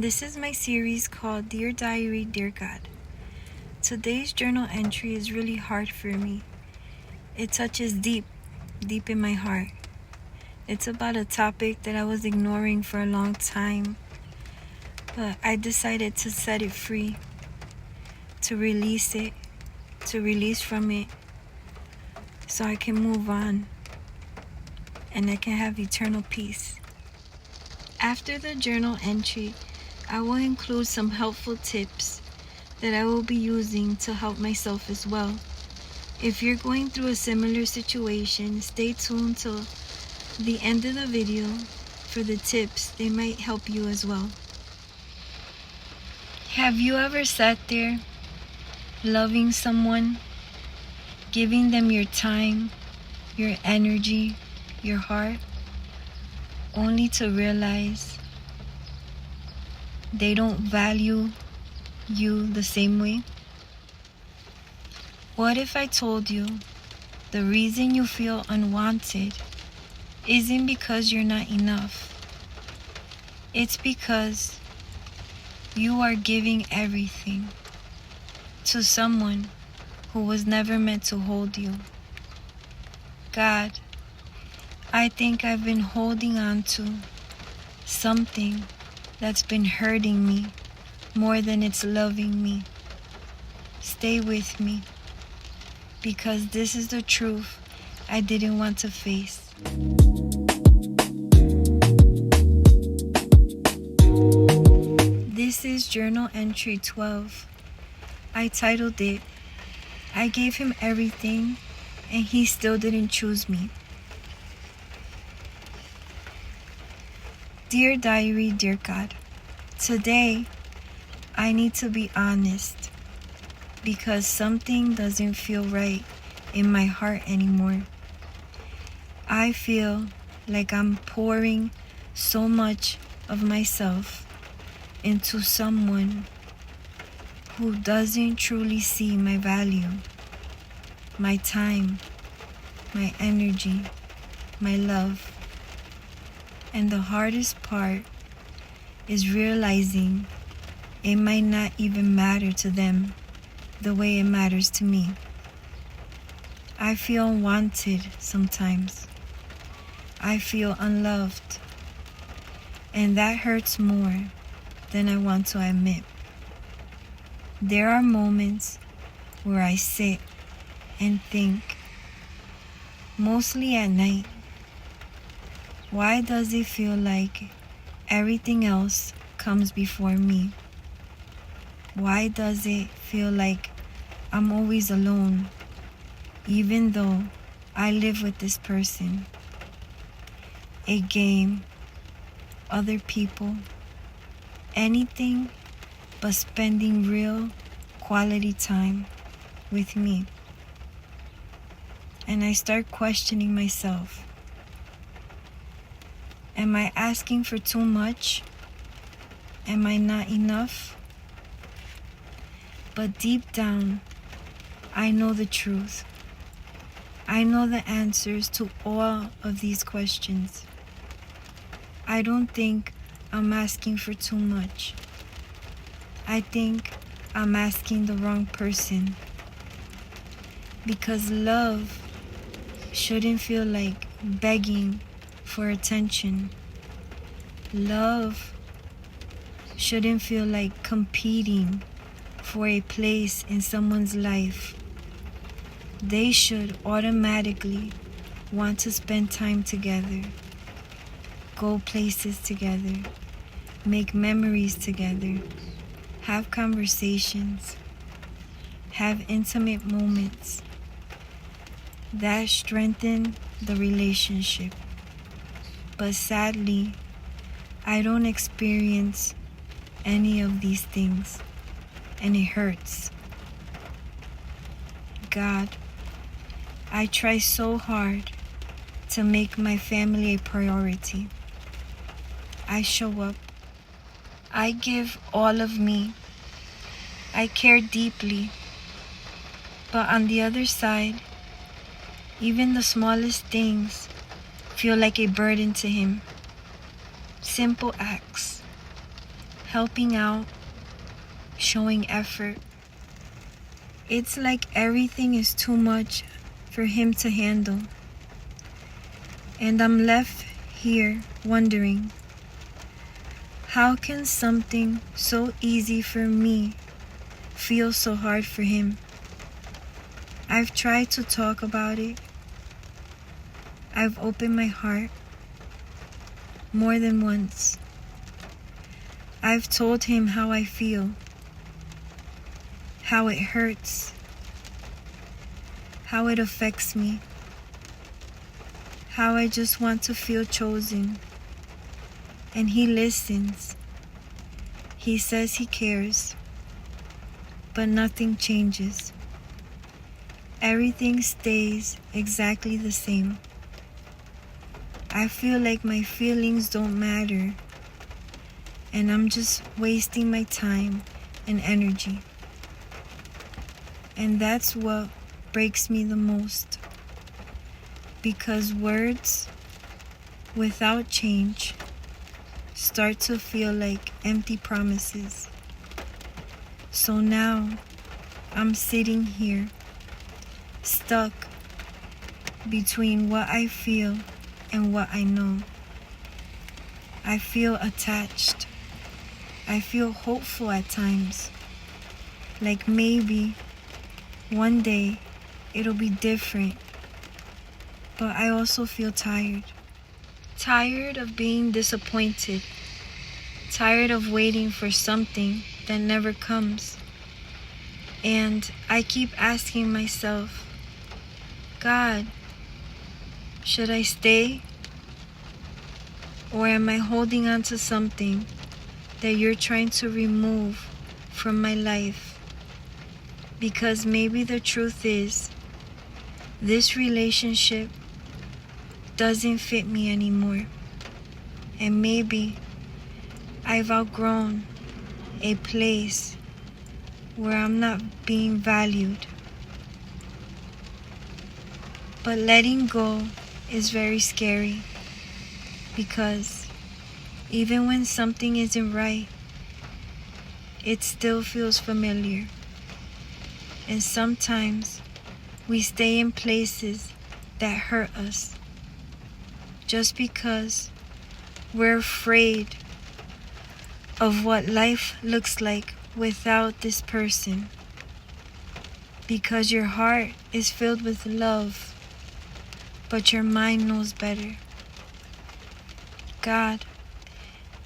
This is my series called Dear Diary, Dear God. Today's journal entry is really hard for me. It touches deep in my heart. It's about a topic that I was ignoring for a long time, but I decided to set it free, to release from it, so I can move on and I can have eternal peace. After the journal entry, I will include some helpful tips that I will be using to help myself as well. If you're going through a similar situation, stay tuned till the end of the video for the tips. They might help you as well. Have you ever sat there loving someone, giving them your time, your energy, your heart, only to realize they don't value you the same way? What if I told you the reason you feel unwanted isn't because you're not enough? It's because you are giving everything to someone who was never meant to hold you. God, I think I've been holding on to something that's been hurting me more than it's loving me. Stay with me, because this is the truth I didn't want to face. This is journal entry 12. I titled it, I gave him everything and he still didn't choose me. Dear Diary, Dear God, today I need to be honest because something doesn't feel right in my heart anymore. I feel like I'm pouring so much of myself into someone who doesn't truly see my value, my time, my energy, my love. And the hardest part is realizing it might not even matter to them the way it matters to me. I feel unwanted sometimes. I feel unloved. And that hurts more than I want to admit. There are moments where I sit and think, mostly at night, why does it feel like everything else comes before me? Why does it feel like I'm always alone, even though I live with this person? A game, other people, anything but spending real quality time with me. And I start questioning myself. Am I asking for too much? Am I not enough? But deep down, I know the truth. I know the answers to all of these questions. I don't think I'm asking for too much. I think I'm asking the wrong person. Because love shouldn't feel like begging for attention. Love shouldn't feel like competing for a place in someone's life. They should automatically want to spend time together, go places together, make memories together, have conversations, have intimate moments that strengthen the relationship. But sadly, I don't experience any of these things, and it hurts. God, I try so hard to make my family a priority. I show up. I give all of me. I care deeply. But on the other side, even the smallest things feel like a burden to him. Simple acts, helping out, showing effort. It's like everything is too much for him to handle. And I'm left here wondering, how can something so easy for me feel so hard for him? I've tried to talk about it. I've opened my heart more than once. I've told him how I feel, how it hurts, how it affects me, how I just want to feel chosen. And he listens. He says he cares, but nothing changes. Everything stays exactly the same. I feel like my feelings don't matter, and I'm just wasting my time and energy. And that's what breaks me the most, because words without change start to feel like empty promises. So now I'm sitting here, stuck between what I feel and what I know. I feel attached. I feel hopeful at times, like maybe one day it'll be different. But I also feel tired. Tired of being disappointed. Tired of waiting for something that never comes. And I keep asking myself, God, should I stay? Or am I holding on to something that you're trying to remove from my life? Because maybe the truth is, this relationship doesn't fit me anymore. And maybe I've outgrown a place where I'm not being valued. But letting go is very scary, because even when something isn't right, it still feels familiar. And sometimes we stay in places that hurt us just because we're afraid of what life looks like without this person. Because your heart is filled with love, but your mind knows better. God,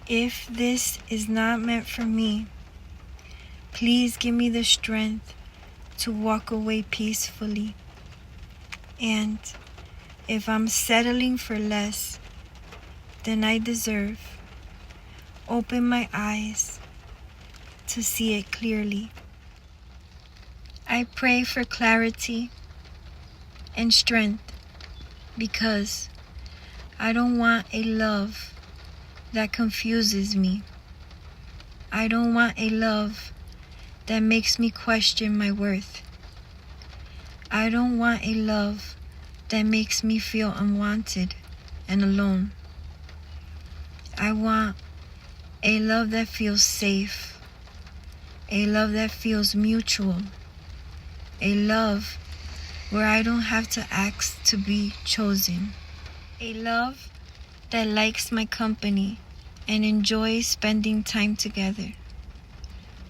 if this is not meant for me, please give me the strength to walk away peacefully. And if I'm settling for less than I deserve, open my eyes to see it clearly. I pray for clarity and strength, because I don't want a love that confuses me. I don't want a love that makes me question my worth. I don't want a love that makes me feel unwanted and alone. I want a love that feels safe, a love that feels mutual, a love where I don't have to ask to be chosen, a love that likes my company and enjoys spending time together,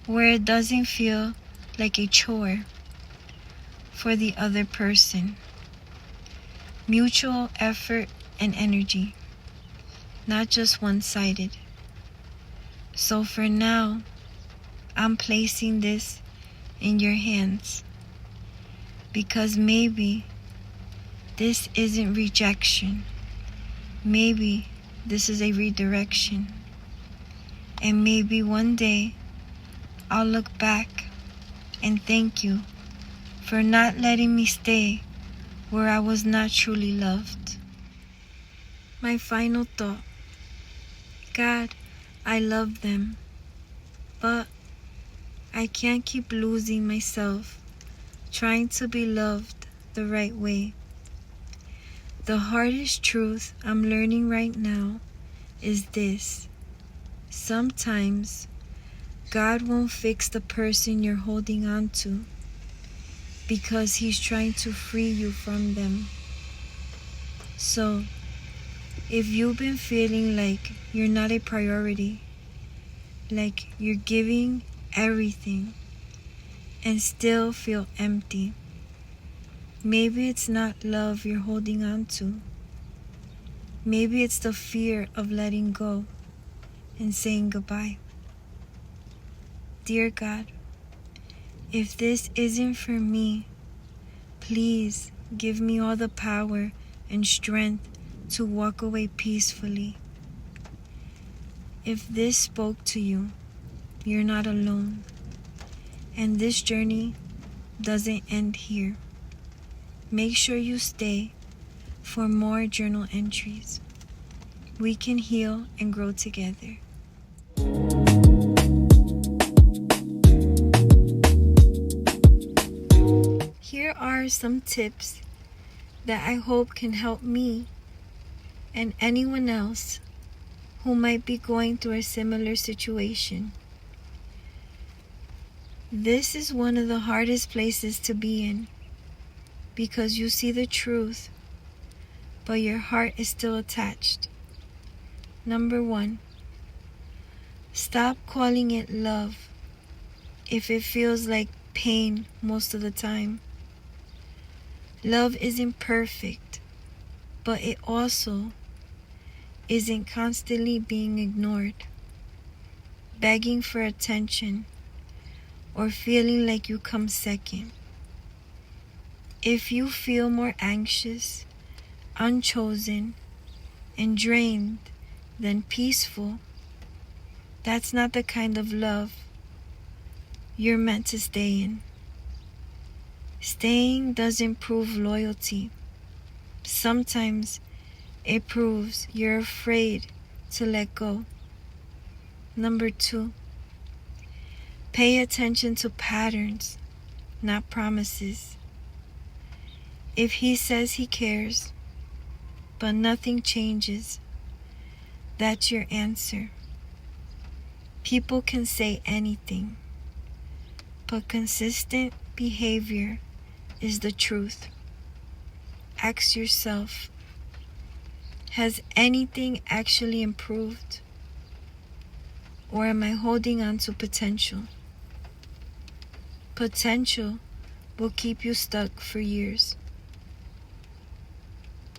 where it doesn't feel like a chore for the other person. Mutual effort and energy, not just one-sided. So for now, I'm placing this in your hands, because maybe this isn't rejection. Maybe this is a redirection. And maybe one day I'll look back and thank you for not letting me stay where I was not truly loved. My final thought. God, I love them, but I can't keep losing myself trying to be loved the right way. The hardest truth I'm learning right now is this: sometimes God won't fix the person you're holding on to because He's trying to free you from them. So, if you've been feeling like you're not a priority, like you're giving everything and still feel empty, maybe it's not love you're holding on to. Maybe it's the fear of letting go and saying goodbye. Dear God, if this isn't for me, please give me all the power and strength to walk away peacefully. If this spoke to you, you're not alone. And this journey doesn't end here. Make sure you stay for more journal entries. We can heal and grow together. Here are some tips that I hope can help me and anyone else who might be going through a similar situation. This is one of the hardest places to be in because you see the truth, but your heart is still attached. Number 1, stop calling it love if it feels like pain most of the time. Love isn't perfect, but it also isn't constantly being ignored, begging for attention, or feeling like you come second. If you feel more anxious, unchosen, and drained than peaceful, that's not the kind of love you're meant to stay in. Staying doesn't prove loyalty. Sometimes it proves you're afraid to let go. Number 2, pay attention to patterns, not promises. If he says he cares, but nothing changes, that's your answer. People can say anything, but consistent behavior is the truth. Ask yourself, has anything actually improved? Or am I holding on to potential? Potential will keep you stuck for years.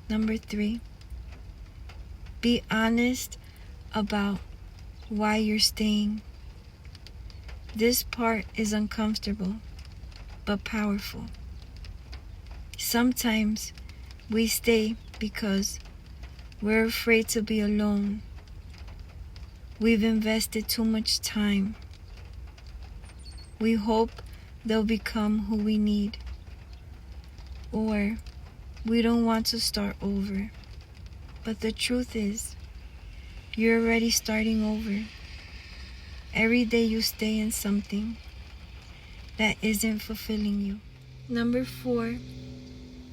Number 3, be honest about why you're staying. This part is uncomfortable, but powerful. Sometimes we stay because we're afraid to be alone. We've invested too much time. We hope they'll become who we need. Or we don't want to start over. But the truth is, you're already starting over. Every day you stay in something that isn't fulfilling you. Number 4,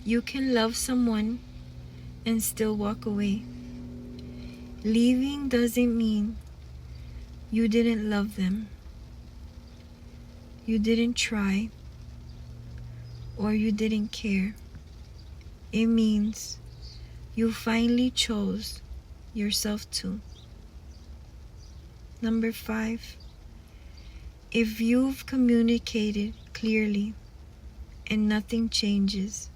you can love someone and still walk away. Leaving doesn't mean you didn't love them, you didn't try, or you didn't care. It means you finally chose yourself too. Number 5, if you've communicated clearly and nothing changes,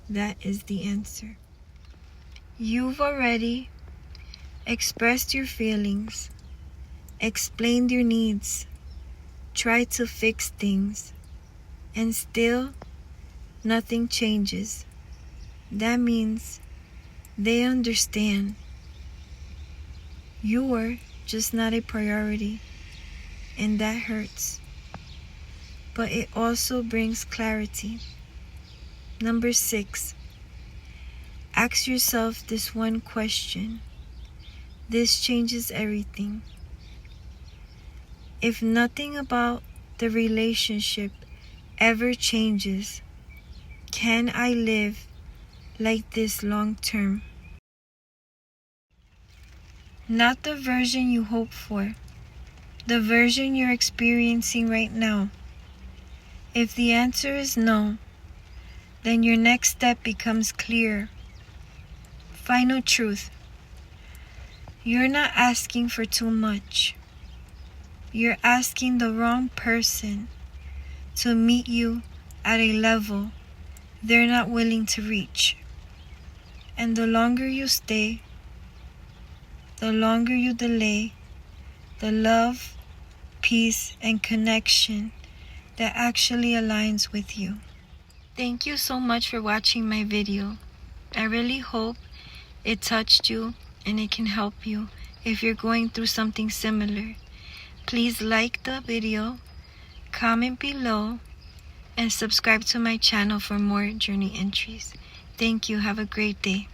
that is the answer. You've already expressed your feelings, explained your needs, tried to fix things, and still nothing changes. That means they understand. You're just not a priority, and that hurts. But it also brings clarity. Number 6, ask yourself this one question. This changes everything. If nothing about the relationship ever changes, can I live like this long term? Not the version you hope for, the version you're experiencing right now? If the answer is no, then your next step becomes clear. Final truth. You're not asking for too much. You're asking the wrong person to meet you at a level they're not willing to reach. And the longer you stay, the longer you delay the love, peace, and connection that actually aligns with you. Thank you so much for watching my video. I really hope it touched you and it can help you if you're going through something similar. Please like the video, comment below, and subscribe to my channel for more journey entries. Thank you. Have a great day.